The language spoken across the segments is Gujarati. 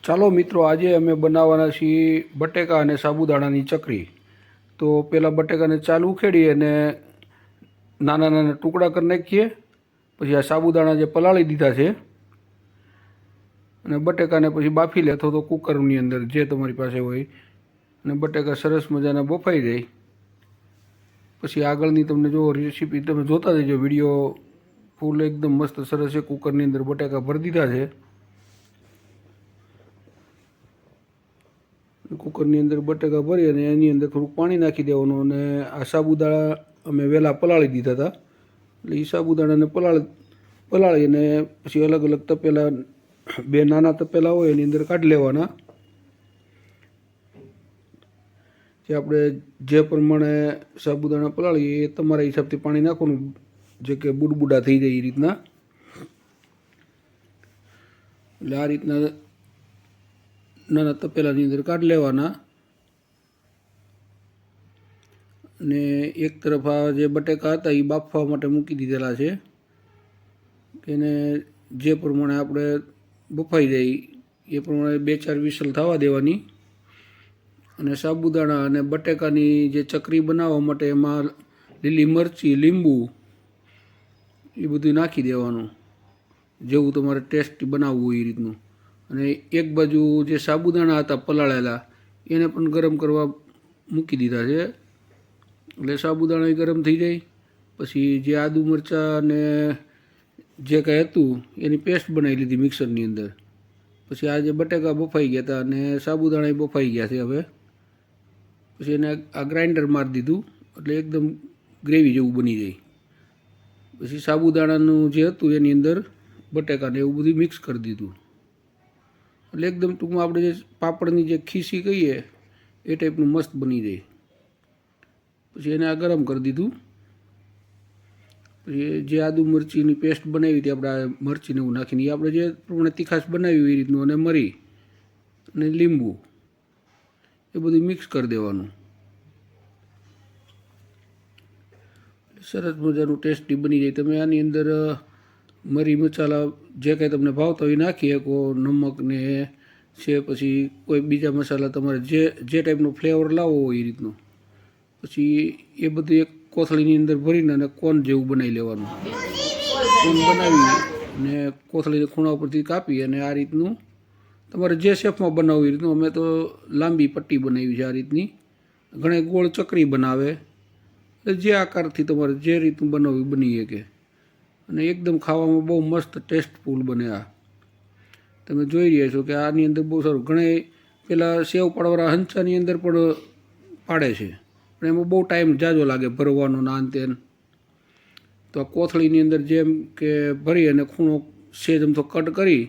ચાલો મિત્રો, આજે અમે બનાવવાના છીએ બટેકા અને સાબુદાણાની ચકરી. તો પહેલાં બટેકાને ચાલુ ઉખેડી અને નાના નાના ટુકડા કરી નાખીએ. પછી આ સાબુદાણા જે પલાળી દીધા છે અને બટેકાને પછી બાફી લે અથવા તો કુકરની અંદર જે તમારી પાસે હોય, અને બટેકા સરસ મજાના બફાઈ જાય. પછી આગળની તમને જો રેસીપી તમે જોતા જજો, વિડીયો ફૂલ એકદમ મસ્ત સરસ છે. કુકરની અંદર બટેકા ભરી દીધા છે. કુકરની અંદર બટેકા ભરી અને એની અંદર થોડુંક પાણી નાખી દેવાનું. અને આ સાબુદાણા અમે વહેલા પલાળી દીધા હતા, એટલે એ સાબુદાણાને પલાળી અને પછી અલગ અલગ તપેલા, બે નાના તપેલા હોય એની અંદર કાઢી લેવાના. જે આપણે જે પ્રમાણે સાબુદાણા પલાળીએ એ તમારા હિસાબથી પાણી નાખવાનું, જે કે બુડબુડા થઈ જાય એ રીતના. એટલે આ રીતના નાના તપેલાની અંદર કાઢી લેવાના. અને એક તરફ આ જે બટેકા હતા એ બાફવા માટે મૂકી દીધેલા છે. એને જે પ્રમાણે આપણે બફાઈ જાય એ પ્રમાણે 2-4 વિસલ થવા દેવાની. અને સાબુદાણા અને બટેકાની જે ચકરી બનાવવા માટે એમાં લીલી મરચી, લીંબુ એ બધું નાખી દેવાનું, જેવું તમારે ટેસ્ટી બનાવવું હોય એ રીતનું. અને એક બાજુ જે સાબુદાણા હતા પલાળેલા એને પણ ગરમ કરવા મૂકી દીધા છે. એટલે સાબુદાણા ગરમ થઈ જાય. પછી જે આદુ મરચાં અને જે કાંઈ હતું એની પેસ્ટ બનાવી લીધી મિક્સરની અંદર. પછી આ જે બટેકા બફાઈ ગયા હતા અને સાબુદાણા બફાઈ ગયા છે હવે. પછી એને આ ગ્રાઇન્ડર મારી દીધું, એટલે એકદમ ગ્રેવી જેવું બની જાય. પછી સાબુદાણાનું જે હતું એની અંદર બટેકાને એવું બધું મિક્સ કરી દીધું. એટલે એકદમ ટૂંકમાં આપણે જે પાપડની જે ખીસી કહીએ એ ટાઈપનું મસ્ત બની જાય. પછી એને આ ગરમ કરી દીધું. પછી જે આદુ મરચીની પેસ્ટ બનાવી હતી આપણે, આ મરચીને એવું નાખીને, એ આપણે જે પ્રમાણે તીખાશ બનાવી એ રીતનું, અને મરી અને લીંબુ એ બધું મિક્સ કરી દેવાનું. સરસ મજાનું ટેસ્ટી બની જાય. તમે આની અંદર મરી મસાલા જે કાંઈ તમને ભાવતા હોય નાખી શકો, નમક ને છે, પછી કોઈ બીજા મસાલા તમારે જે ટાઈપનો ફ્લેવર લાવવો હોય એ રીતનું. પછી એ બધું એક કોથળીની અંદર ભરીને અને કોન જેવું બનાવી લેવાનું. કોન બનાવી અને કોથળીને ખૂણા ઉપરથી કાપી અને આ રીતનું તમારે જે શેપમાં બનાવવું એ રીતનું. અમે તો લાંબી પટ્ટી બનાવી છે આ રીતની. ઘણા ગોળ ચકરી બનાવે, એટલે જે આકારથી તમારે જે રીતનું બનાવવું બની શકે. અને એકદમ ખાવામાં બહુ મસ્ત ટેસ્ટફુલ બને. આ તમે જોઈ રહ્યા છો કે આની અંદર બહુ સારું. ઘણા પેલા સેવ પાડવાળા હંચાની અંદર પણ પાડે છે, પણ એમાં બહુ ટાઈમ જાજો લાગે ભરવાનો નાન તેન. તો આ કોથળીની અંદર જેમ કે ભરી અને ખૂણો સેજ આમ તો કટ કરી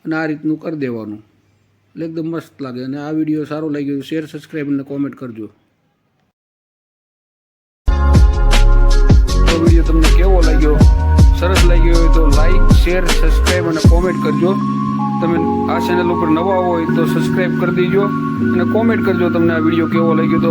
અને આ રીતનું કરી દેવાનું, એટલે એકદમ મસ્ત લાગે. અને આ વિડીયો સારો લાગ્યો શેર, સબસ્ક્રાઈબ અને કોમેન્ટ કરજો. તો વિડીયો તમને કેવો લાગ્યો? સરસ લાગ્યો હોય તો લાઈક, શેર, સબસ્ક્રાઈબ અને કોમેન્ટ કરજો. તમે આ ચેનલ ઉપર નવા હોય તો સબસ્ક્રાઈબ કરી દેજો અને કોમેન્ટ કરજો તમને આ વિડીયો કેવો લાગ્યો. તો